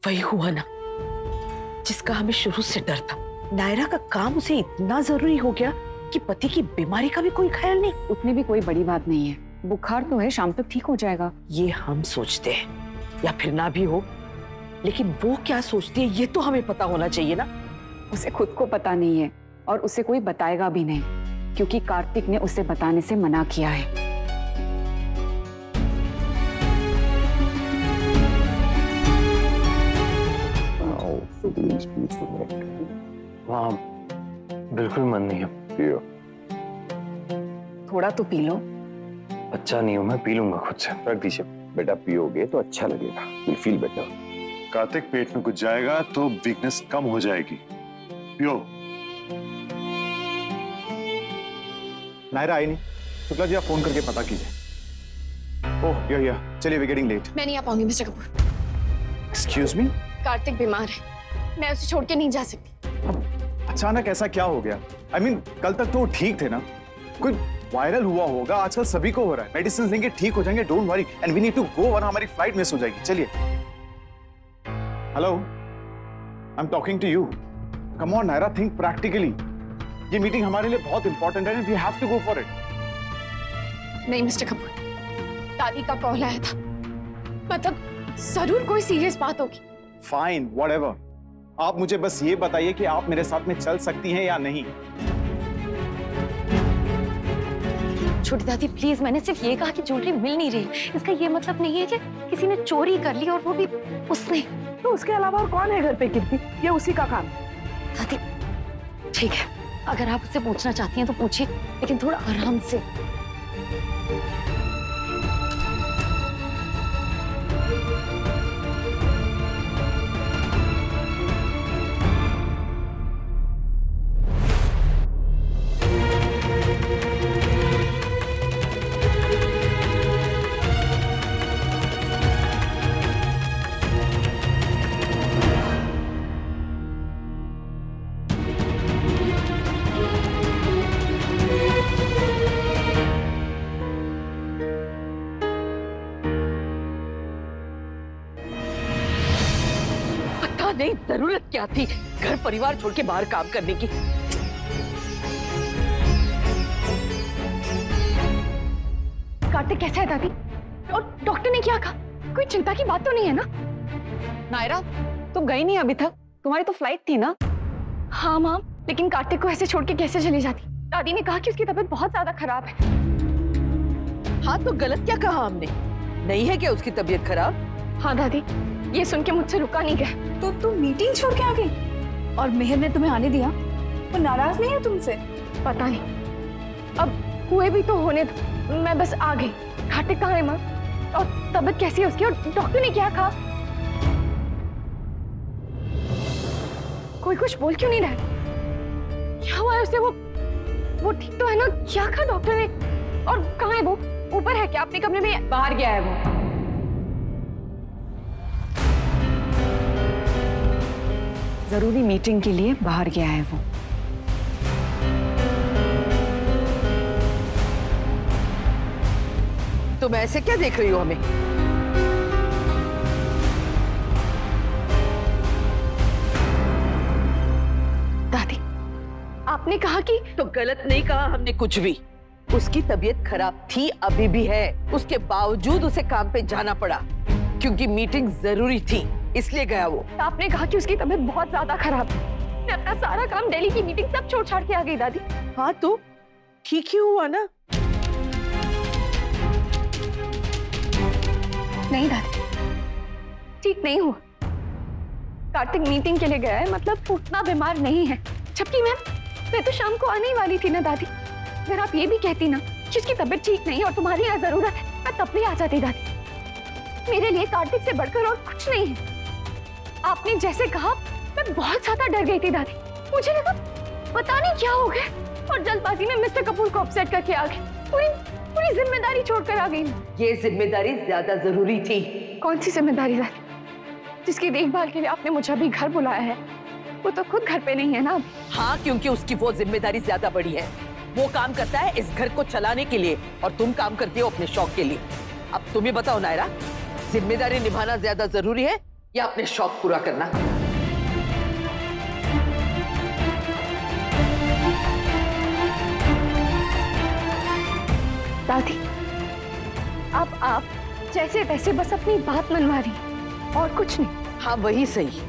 वही हुआ ना जिसका हमें शुरू से डर था। नायरा का काम उसे इतना जरूरी हो गया कि पति की बीमारी का भी कोई ख्याल नहीं। उतनी भी कोई बड़ी बात नहीं है, बुखार तो है, शाम तक ठीक हो जाएगा। ये हम सोचते हैं, या फिर ना भी हो, लेकिन वो क्या सोचती है ये तो हमें पता होना चाहिए ना। उसे खुद को पता नहीं है और उसे कोई बताएगा भी नहीं, क्योंकि कार्तिक ने उसे बताने से मना किया है। हाँ, बिल्कुल मन नहीं है। पियो। थोड़ा तो पी लो। अच्छा नहीं हूं मैं, पी लूंगा खुद से। रख दीजिए बेटा, पियोगे तो अच्छा लगेगा, यू फील बेटर। कार्तिक, पेट में कुछ जाएगा तो वीकनेस कम हो जाएगी। पियो। नायरा आई नहीं। शुक्ला जी आप फोन करके पता कीजिए। ओह या चलिए, वी गेटिंग लेट। मैं नहीं आ पाऊंगी mister Kapoor. Excuse me? Kartik बीमार है, मैं उसे छोड़ के नहीं जा सकती। अब अचानक ऐसा क्या हो गया? I mean, कल तक तो वो ठीक थे ना। कोई वायरल हुआ होगा, आजकल सभी को हो रहा है। मेडिसिन लेंगे ठीक हो जाएंगे, don't worry, and we need to go वरना हमारी फ्लाइट मिस हो जाएगी। चलिए। Hello, I am talking to you. Come on Naira, think practically. ये मीटिंग हमारे लिए बहुत इंपॉर्टेंट है, we have to go for it. नहीं मिस्टर कपूर, दादी का कॉल आया था, मतलब जरूर कोई सीरियस बात होगी। Fine, whatever. आप मुझे बस ये बताइए कि आप मेरे साथ में चल सकती हैं या नहीं। छोटी दादी प्लीज, मैंने सिर्फ ये कहा कि ज्वेलरी मिल नहीं रही, इसका ये मतलब नहीं है कि किसी ने चोरी कर ली, और वो भी उसने। तो उसके अलावा और कौन है घर पे कीर्ति? ये उसी का काम। दादी ठीक है, अगर आप उससे पूछना चाहती हैं तो पूछिए, लेकिन थोड़ा आराम से। नहीं, जरूरत क्या थी घर परिवार छोड़ के बाहर काम करने की? कार्तिक कैसा है दादी? और डॉक्टर ने क्या कहा? कोई चिंता की बात तो नहीं है ना? नायरा, तुम गई नहीं अभी तक? तुम्हारी तो फ्लाइट थी ना? हाँ माम, लेकिन कार्तिक को ऐसे छोड़ के कैसे चली जाती? दादी ने कहा कि उसकी तबीयत बहुत ज्यादा खराब है। हाँ तो गलत क्या कहा हमने? नहीं है क्या उसकी तबीयत खराब? हाँ दादी, ये सुन के मुझसे रुका नहीं गया। तो तुम मीटिंग छोड़ के आ गई? और मेहर ने तुम्हें आने दिया? वो नाराज नहीं है तुमसे? पता नहीं, अब हुए भी तो होने दो, मैं बस आ गई। कार्तिक कहाँ है माँ? और तबीयत कैसी है उसकी? और डॉक्टर ने क्या कहा? कोई कुछ बोल क्यों नहीं रहा? क्या हुआ है उसे? वो ठीक तो है ना? क्या कहा डॉक्टर ने? और कहाँ है वो? ऊपर है क्या अपने कमरे में? बाहर गया है वो। जरूरी मीटिंग के लिए बाहर गया है वो। तुम ऐसे क्या देख रही हो हमें? दादी, आपने कहा कि... तो गलत नहीं कहा हमने कुछ भी। उसकी तबीयत खराब थी, अभी भी है, उसके बावजूद उसे काम पे जाना पड़ा क्योंकि मीटिंग जरूरी थी, इसलिए गया वो। आपने कहा कि उसकी तबीयत बहुत ज्यादा खराब है। मैं अपना सारा काम, दिल्ली की मीटिंग सब छोड़ छाड़ के आ गई दादी। हाँ तो ठीक ही हुआ ना? नहीं दादी, ठीक नहीं हुआ। कार्तिक मीटिंग के लिए गया है, मतलब उतना बीमार नहीं है। जबकि मैं तो शाम को आने ही वाली थी ना दादी। अगर आप ये भी कहती ना कि उसकी तबीयत ठीक नहीं और तुम्हारी यहाँ जरूरत है, मैं तब भी आ जाती दादी। मेरे लिए कार्तिक से बढ़कर और कुछ नहीं है। आपने जैसे कहा, मैं बहुत ज्यादा डर गई थी दादी। मुझे लगा पता नहीं क्या हो गया, और जल्दबाजी में मिस्टर कपूर को अपसेट करके आ गई। पूरी जिम्मेदारी छोड़कर आ गई। ये जिम्मेदारी ज्यादा जरूरी थी। कौन सी जिम्मेदारी दादी? जिसकी देखभाल के लिए आपने मुझे अभी घर बुलाया है, वो तो खुद घर पे नहीं है ना। हाँ, क्योंकि उसकी वो जिम्मेदारी ज्यादा बड़ी है। वो काम करता है इस घर को चलाने के लिए और तुम काम करती हो अपने शौक के लिए। अब तुम ही बताओ नायरा, जिम्मेदारी निभाना ज्यादा जरूरी है या अपने शौक पूरा करना? दादी, आप जैसे तैसे बस अपनी बात मनवा रही और कुछ नहीं। हाँ वही सही,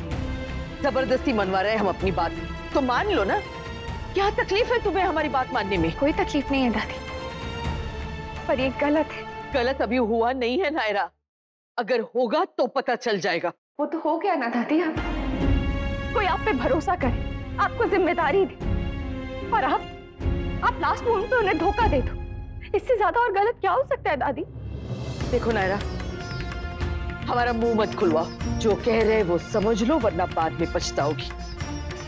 जबरदस्ती मनवा रहे हैं हम अपनी बात, तो मान लो ना। क्या तकलीफ है तुम्हें हमारी बात मानने में? कोई तकलीफ नहीं है दादी, पर ये गलत है। गलत अभी हुआ नहीं है नायरा, अगर होगा तो पता चल जाएगा। वो तो हो गया ना दादी। आप कोई आप पे भरोसा करे, आपको जिम्मेदारी दे, और आप लास्ट मोमेंट पे उन्हें धोखा दे दो। इससे ज्यादा और गलत क्या हो सकता है दादी? देखो नायरा, हमारा मुंह मत खुलवाओ, जो कह रहे वो समझ लो, वरना बाद में पछताओगी।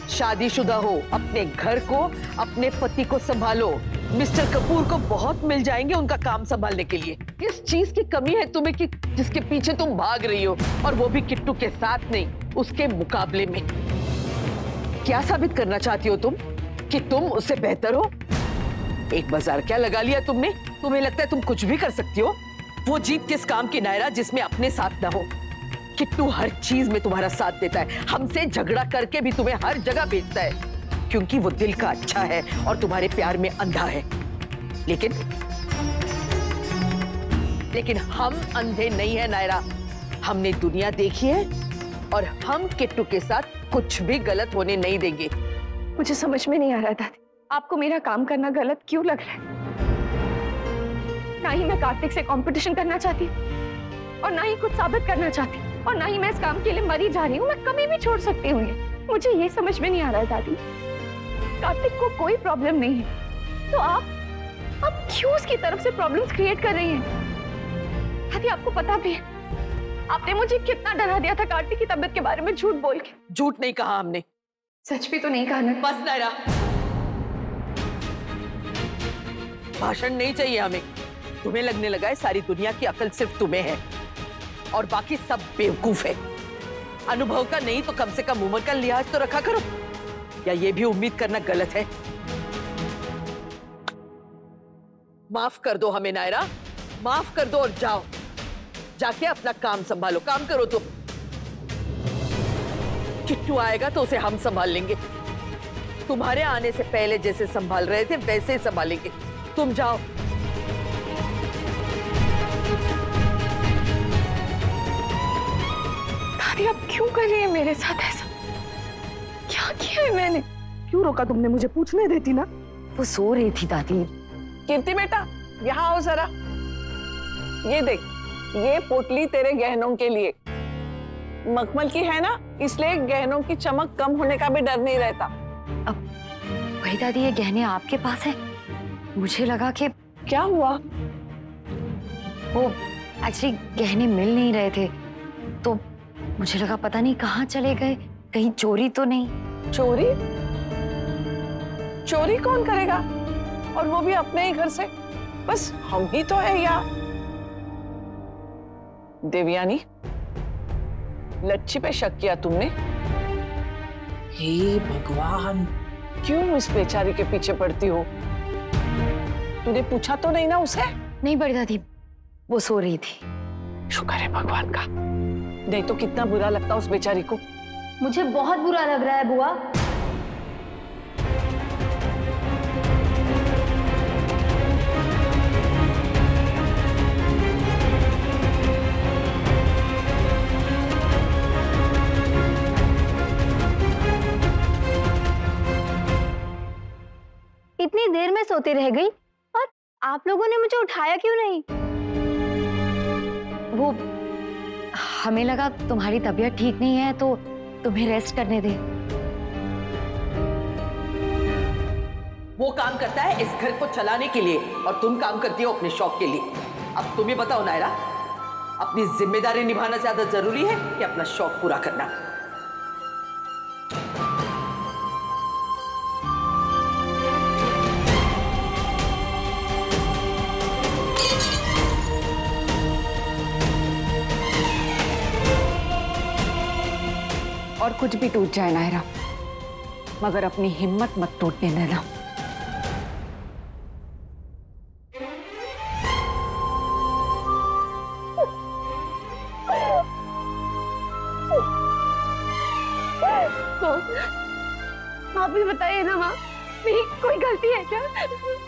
शादीशुदा हो, अपने घर को, अपने पति को संभालो। मिस्टर कपूर को बहुत मिल जाएंगे उनका काम संभालने के लिए। किस चीज की कमी है तुम्हें कि जिसके पीछे तुम भाग रही हो, और वो भी किट्टू के साथ नहीं, उसके मुकाबले में? क्या साबित करना चाहती हो तुम कि तुम उससे बेहतर हो? एक बाजार क्या लगा लिया तुमने? तुम्हें लगता है तुम कुछ भी कर सकती हो? वो जीत किस काम की नायरा जिसमें अपने साथ ना हो? किट्टू हर चीज में तुम्हारा साथ देता है, हमसे झगड़ा करके भी तुम्हें हर जगह भेजता है, क्योंकि वो दिल का अच्छा है और तुम्हारे प्यार में अंधा है। लेकिन हम अंधे नहीं है नायरा, हमने दुनिया देखी है और हम किट्टू के साथ कुछ भी गलत होने नहीं देंगे। मुझे समझ में नहीं आ रहा दादी, आपको मेरा काम करना गलत क्यों लग रहा है? ना ही मैं कार्तिक से कंपटीशन करना चाहती और ना ही कुछ साबित करना चाहती, और ना ही मैं इस काम के लिए मरी जा रही हूँ। मैं कभी भी छोड़ सकती हूँ ये। मुझे ये समझ में नहीं आ रहा है दादी, कार्तिक को कोई प्रॉब्लम नहीं है, तो आप क्यों उसकी तरफ से प्रॉब्लम्स क्रिएट कर रही हैं? दादी आपको पता भी है, आपने मुझे कितना डरा दिया था कार्तिक की तबीयत के बारे में झूठ बोल के। झूठ नहीं कहा हमने, सच भी तो नहीं कहा ना। बस नायरा, भाषण नहीं चाहिए हमें। तुम्हें लगने लगा है सारी दुनिया की अकल सिर्फ तुम्हें है और बाकी सब बेवकूफ है। अनुभव का नहीं तो कम से कम उम्र का लिहाज तो रखा करो, या ये भी उम्मीद करना गलत है? माफ कर दो हमें नायरा, माफ कर दो और जाओ, जाके अपना काम संभालो। काम करो तुम। किट्टू आएगा तो उसे हम संभाल लेंगे, तुम्हारे आने से पहले जैसे संभाल रहे थे वैसे ही संभालेंगे। तुम जाओ। दादी आप क्यों कर रही है मेरे साथ ऐसा? क्या किया है मैंने? क्यों रोका तुमने? मुझे पूछने देती ना। वो सो रही थी दादी। कीर्ति बेटा यहाँ आओ जरा। ये देख, ये पोटली तेरे गहनों के लिए। मखमल की है ना, इसलिए गहनों की चमक कम होने का भी डर नहीं रहता। अब वही दादी, ये गहने आपके पास है? मुझे लगा कि क्या हुआ? वो एक्चुअली गहने मिल नहीं रहे थे, तो मुझे लगा पता नहीं कहाँ चले गए, कहीं चोरी तो नहीं। चोरी? चोरी कौन करेगा, और वो भी अपने ही घर से? बस हम ही तो है यार। देवयानी, लच्छी पे शक किया तुमने? हे भगवान, क्यों इस बेचारी के पीछे पड़ती हो? तूने पूछा तो नहीं ना उसे? नहीं बड़ी दादी, वो सो रही थी। शुक्र है भगवान का, नहीं तो कितना बुरा लगता उस बेचारी को। मुझे बहुत बुरा लग रहा है बुआ। इतनी देर में सोती रह गई, और आप लोगों ने मुझे उठाया क्यों नहीं? वो हमें लगा तुम्हारी तबीयत ठीक नहीं है तो तुम्हें रेस्ट करने दे। वो काम करता है इस घर को चलाने के लिए और तुम काम करती हो अपने शौक के लिए। अब तुम्हें बताओ नायरा, अपनी जिम्मेदारी निभाना ज्यादा जरूरी है या अपना शौक पूरा करना? और कुछ भी टूट जाए नायरा, मगर अपनी हिम्मत मत टूटने देना। आप भी बताइए ना माँ, मेरी कोई गलती है क्या?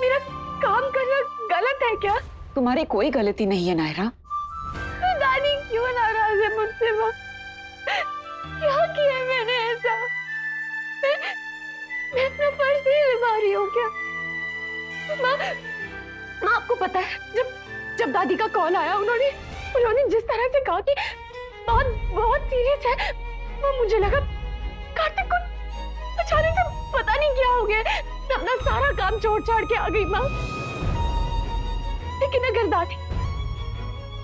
मेरा काम करना गलत है क्या? तुम्हारी कोई गलती नहीं है नायरा। दादी क्यों नाराज है मुझसे माँ? क्या किया मैंने ऐसा? मैं अपना फर्ज नहीं निभा रही हूँ क्या? माँ आपको पता है जब दादी का कॉल आया उन्होंने जिस तरह से कहा कि बहुत सीरियस है, वो मुझे लगा कार्तिक को अचानक से पता नहीं क्या हो गया। मैं अपना सारा काम छोड़ छाड़ के आ गई माँ। लेकिन अगर दादी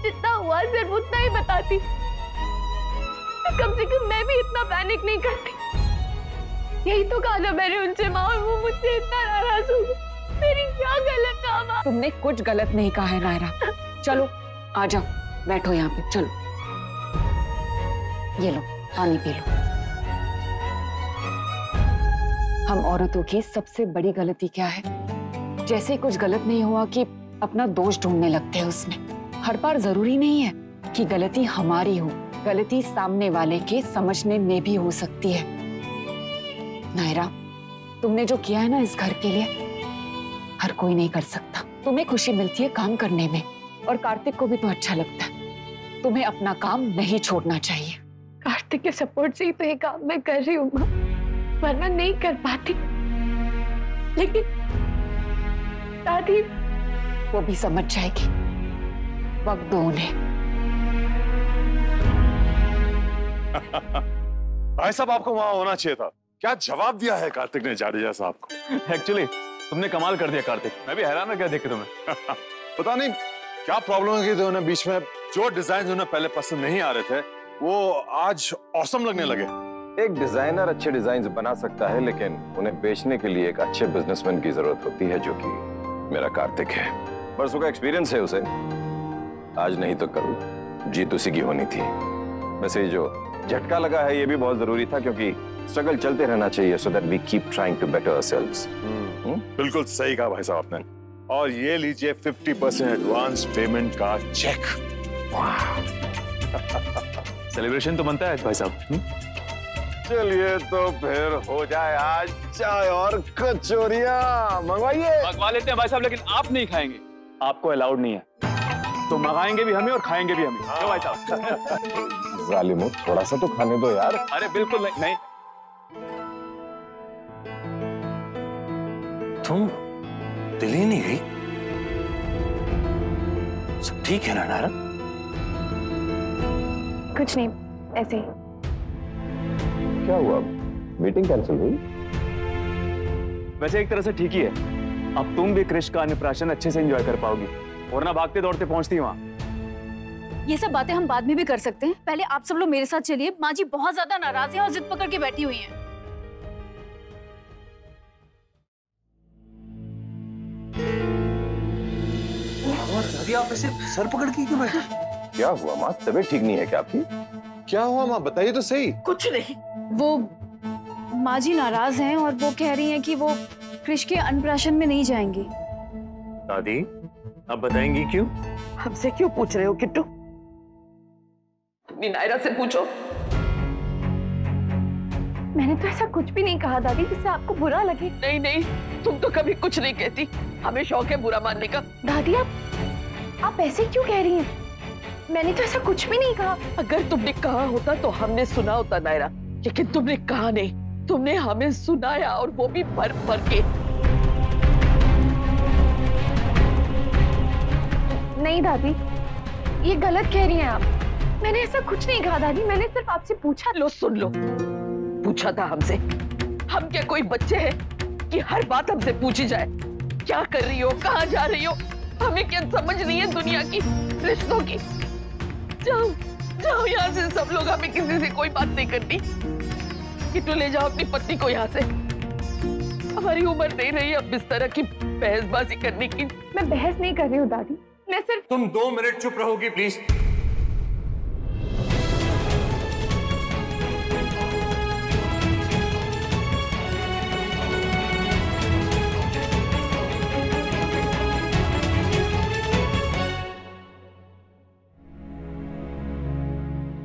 जितना हुआ सिर्फ उतना ही बताती तो कम से कम मैं भी इतना पैनिक नहीं करती। यही तो कहा था मैंने उनसे माँ, और वो मुझसे इतना नाराज हो गई। मेरी क्या गलत था माँ? तुमने कुछ गलत नहीं कहा है नायरा। चलो आ जाओ, बैठो यहाँ पे। चलो ये लो पानी पी लो। हम औरतों की सबसे बड़ी गलती क्या है? जैसे कुछ गलत नहीं हुआ कि अपना दोष ढूंढने लगते हैं उसमें। हर बार जरूरी नहीं है कि गलती हमारी हो, गलती सामने वाले के समझने में भी हो सकती है। नायरा, तुमने जो किया है ना इस घर के लिए, हर कोई नहीं कर सकता। तुम्हें खुशी मिलती है काम करने में, और कार्तिक को भी तो अच्छा लगता है। तुम्हें अपना काम नहीं छोड़ना चाहिए। कार्तिक के सपोर्ट से ही तो ये काम मैं कर रही हूँ माँ, वरना नहीं कर पाती। लेकिन दादी वो भी समझ जाएगी, वक्त दो उन्हें। भाई साहब, आपको वहां होना चाहिए था। क्या जवाब दिया है कार्तिक ने जाडेजा साहब को? एक्चुअली तुमने कमाल कर दिया कार्तिक, मैं भी हैरान हो गया देख के तुम्हें। पता नहीं क्या प्रॉब्लम है कि उन्हें बीच में जो डिजाइन उन्हें पहले पसंद नहीं आ रहे थे वो आज औसम लगने लगे। एक डिजाइनर अच्छे डिजाइन बना सकता है, लेकिन उन्हें बेचने के लिए एक अच्छे बिजनेसमैन की जरूरत होती है, जो कि मेरा कार्तिक है। बरसों का एक्सपीरियंस है उसे। आज नहीं तो कल जीत उसी की होनी थी। वैसे जो झटका लगा है ये भी बहुत जरूरी था, क्योंकि स्ट्रगल चलते रहना चाहिए, so that we keep trying to better ourselves. बिल्कुल सही कहा भाई साहब आपने। और ये लीजिए 50% एडवांस पेमेंट का चेक। सेलिब्रेशन तो बनता है भाई साहब। चलिए तो फिर हो जाए आज चाय और कचौरियां। मंगवाइए। मंगवा लेते हैं भाई साहब, लेकिन आप नहीं खाएंगे, आपको अलाउड नहीं है। तो मंगाएंगे भी हमें और खाएंगे भी हमें। क्यों भाई साहब? जालिमो, थोड़ा सा तो खाने दो यार। अरे बिल्कुल नहीं। तुम दिल्ली नहीं गई? सब ठीक है ना नायरा? कुछ नहीं, ऐसे ही। क्या हुआ? मीटिंग कैंसिल हुई? वैसे एक तरह से ठीक ही है। अब तुम भी कृष का अन्नप्राशन अच्छे से एंजॉय कर पाओगी, वरना भागते दौड़ते पहुंचती वहां। ये सब बातें हम बाद में भी कर सकते हैं, पहले आप सब लोग मेरे साथ चलिए। माँ जी बहुत ज्यादा नाराज है और जिद पकड़ के बैठी हुई हैं। अभी आप ऐसे सर पकड़ के क्यों बैठे? क्या हुआ माँ? तबीयत ठीक नहीं है क्या आपकी? क्या हुआ माँ, बताइए तो सही। कुछ नहीं। वो माँ जी नाराज हैं और वो कह रही हैं कि वो कृष के अन्नप्राशन में नहीं जाएंगी। दादी, आप बताएंगी क्यों? हमसे क्यों पूछ रहे हो किट्टू? तुम नायरा से पूछो। मैंने तो ऐसा कुछ भी नहीं कहा दादी जिससे आपको बुरा लगे। नहीं नहीं, तुम तो कभी कुछ नहीं कहती, हमें शौक है बुरा मानने का। दादी आप ऐसे क्यों कह रही हैं? मैंने तो ऐसा कुछ भी नहीं कहा। अगर तुमने कहा होता तो हमने सुना होता नायरा, लेकिन तुमने कहा नहीं। तुमने हमें सुनाया, और वो भी भर भर के। नहीं दादी, ये गलत कह रही हैं आप। मैंने ऐसा कुछ नहीं कहा दादी, मैंने सिर्फ आपसे पूछा। लो सुन लो, पूछा था हमसे। हम क्या कोई बच्चे हैं कि हर बात हमसे पूछी जाए? क्या कर रही हो, कहाँ जा रही हो? हमें क्या समझ नहीं है दुनिया की, रिश्तों की? जाओ जाओ यहाँ से सब लोग, हमें किसी से कोई बात नहीं करनी। किट्टू ले जाओ अपनी पत्नी को यहाँ से। हमारी उम्र नहीं रही अब इस तरह की बहसबाजी करने की। मैं बहस नहीं कर रही हूँ दादी, मैं सिर्फ। तुम 2 मिनट चुप रहोगी प्लीज?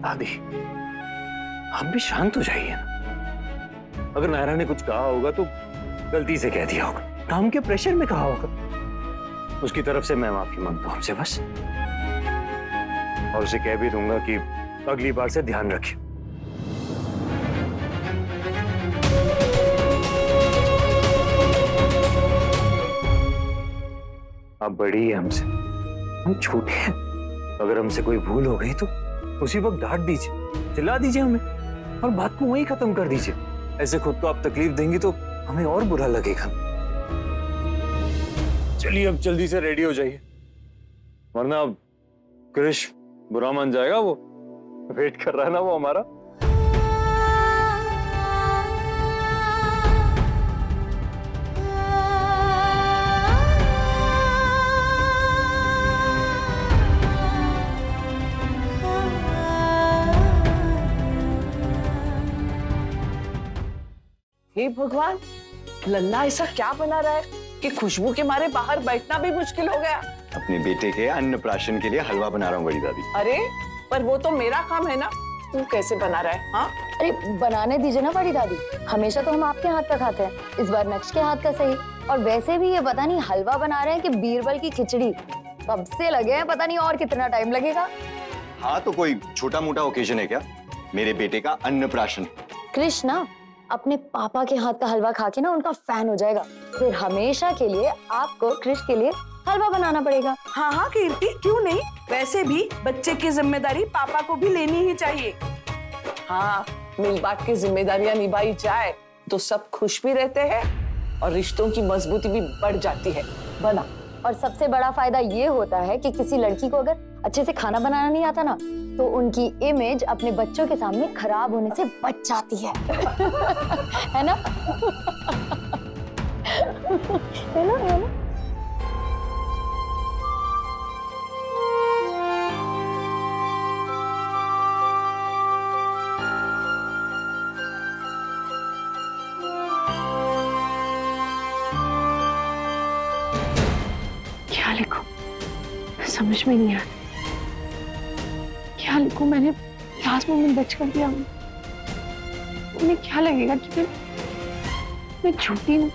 दादी, आप भी शांत हो जाइए ना। अगर नायरा ने कुछ कहा होगा तो गलती से कह दिया होगा, काम के प्रेशर में कहा होगा। उसकी तरफ से मैं माफी मांगता हूं आपसे बस, और उसे कह भी दूंगा कि अगली बार से ध्यान रखे। आप बड़ी है हमसे, हम छोटे हैं। अगर हमसे कोई भूल हो गई तो उसी वक्त डांट दीजिए, चिल्ला दीजिए हमें और बात को वहीं खत्म कर दीजिए। ऐसे खुद को आप तकलीफ देंगी तो हमें और बुरा लगेगा। चलिए अब जल्दी से रेडी हो जाइए, वरना अब क्रिश बुरा मान जाएगा। वो वेट कर रहा है ना वो हमारा। हे भगवान, लल्ला ऐसा क्या बना रहा है कि खुशबू के मारे बाहर बैठना भी मुश्किल हो गया। अपने बेटे के अन्नप्राशन के लिए हलवा बना रहा हूँ बड़ी दादी। अरे पर वो तो मेरा काम है ना, तू कैसे बना रहा है? हाँ अरे बनाने दीजिए ना बड़ी दादी, हमेशा तो हम आपके हाथ का खाते हैं, इस बार नक्श के हाथ का सही। और वैसे भी ये पता नहीं हलवा बना रहे हैं कि बीरबल की खिचड़ी, कब से लगे हैं, पता नहीं और कितना टाइम लगेगा। हाँ तो कोई छोटा मोटा ओकेजन है क्या? मेरे बेटे का अन्नप्राशन। कृष्णा अपने पापा के हाथ का हलवा खा के ना उनका फैन हो जाएगा, फिर हमेशा के लिए आपको कृष्ण के लिए हलवा बनाना पड़ेगा। हाँ हाँ कीर्ति, क्यों नहीं, वैसे भी बच्चे की जिम्मेदारी पापा को भी लेनी ही चाहिए। हाँ, मिल बांट के जिम्मेदारियां निभाई जाए तो सब खुश भी रहते हैं और रिश्तों की मजबूती भी बढ़ जाती है। बना। और सबसे बड़ा फायदा ये होता है कि किसी लड़की को अगर अच्छे से खाना बनाना नहीं आता ना, तो उनकी इमेज अपने बच्चों के सामने खराब होने से बच जाती है। है ना? है ना? है ना? क्या लिखूं? समझ में नहीं आ रहा। क्या लिखूं? मैंने लास्ट मोमेंट बच कर दिया। उन्हें क्या लगेगा कि मैं झूठी हूँ?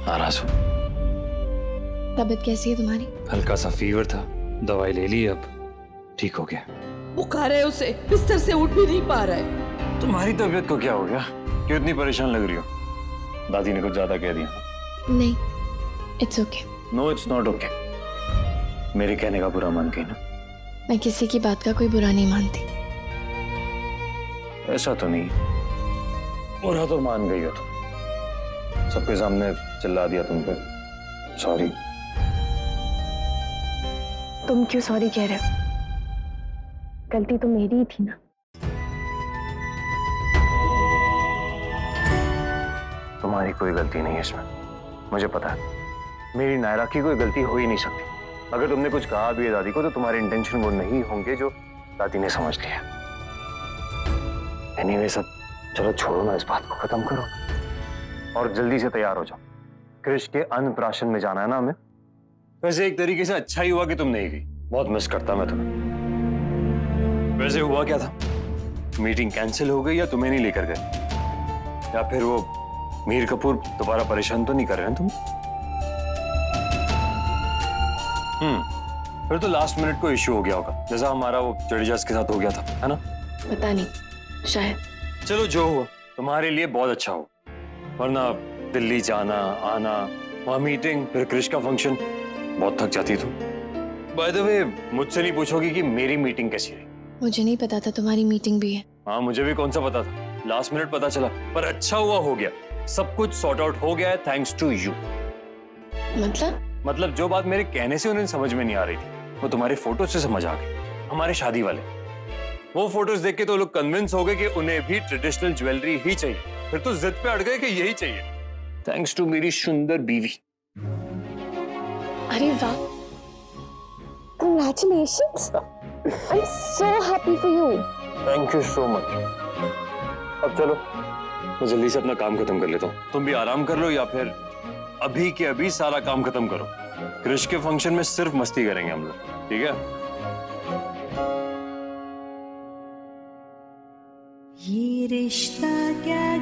नाराज हूँ। तबीयत कैसी है तुम्हारी? हल्का सा फीवर था, दवाई ले ली, अब ठीक हो गया। बुखार है उसे, बिस्तर से उठ भी नहीं पा रहा है। तुम्हारी तबीयत को क्या हो गया? क्यों इतनी परेशान लग रही हो? दादी ने कुछ ज्यादा कह दिया? नहीं, it's okay. No it's not okay. मेरे कहने का बुरा मान गई ना? मैं किसी की बात का कोई बुरा नहीं मानती। ऐसा तो नहीं, बुरा तो मान गई हो तुम। सबके सामने चिल्ला दिया तुम पे। सॉरी। तुम क्यों सॉरी कह रहे हो? गलती तो मेरी ही थी ना। तुम्हारी कोई गलती नहीं है इसमें, मुझे पता है। मेरी नायरा की कोई गलती हो ही नहीं सकती। अगर तुमने कुछ कहा भी है दादी को तो तुम्हारे इंटेंशन वो नहीं होंगे जो दादी ने समझ लिया। एनीवे सब चलो छोड़ो ना, इस बात को खत्म करो और जल्दी से तैयार हो जाओ। कृष के अन्नप्राशन में जाना है ना हमें। वैसे एक तरीके से अच्छा ही हुआ कि तुम नहीं गई, बहुत मिस करता मैं तुम्हें। वैसे हुआ क्या था? मीटिंग कैंसिल हो गई या तुम्हें नहीं लेकर गए? या फिर वो मीर कपूर दोबारा परेशान तो नहीं कर रहे हैं तुम? फिर तो लास्ट मिनट को इश्यू हो गया होगा, जैसा हमारा वो जडेजा के साथ हो गया था, है ना? पता नहीं, शायद। चलो जो हुआ तुम्हारे लिए बहुत अच्छा हो, वरना दिल्ली जाना आना, वहां मीटिंग, फिर क्रिश का फंक्शन, बहुत थक जाती तुम। बाय द वे मुझसे नहीं पूछोगी कि मेरी मीटिंग कैसी रही? मुझे नहीं पता था तुम्हारी मीटिंग भी है। हाँ मुझे भी कौन सा पता था, लास्ट मिनट पता चला, पर अच्छा हुआ हो गया, सब कुछ सॉर्ट आउट हो गया है थैंक्स टू यू। मतलब जो बात मेरे कहने से उन्हें समझ में नहीं आ रही थी वो तुम्हारे फोटो से समझ आ गई, हमारे शादी वाले। वो फोटोज देख के तो लोग कन्विंस हो गए कि उन्हें भी ट्रेडिशनल ज्वेलरी ही चाहिए, फिर तो जिद पे अड़ गए कि यही चाहिए, थैंक्स टू मेरी सुंदर बीवी। अरे वाह, Congratulations! I'm so happy for you. Thank you so much. अब चलो, मैं जल्दी से अपना काम खत्म कर लेता हूँ। तुम भी आराम कर लो या फिर अभी के अभी सारा काम खत्म करो। क्रिश के फंक्शन में सिर्फ मस्ती करेंगे हम लोग, ठीक है? ये रिश्ता क्या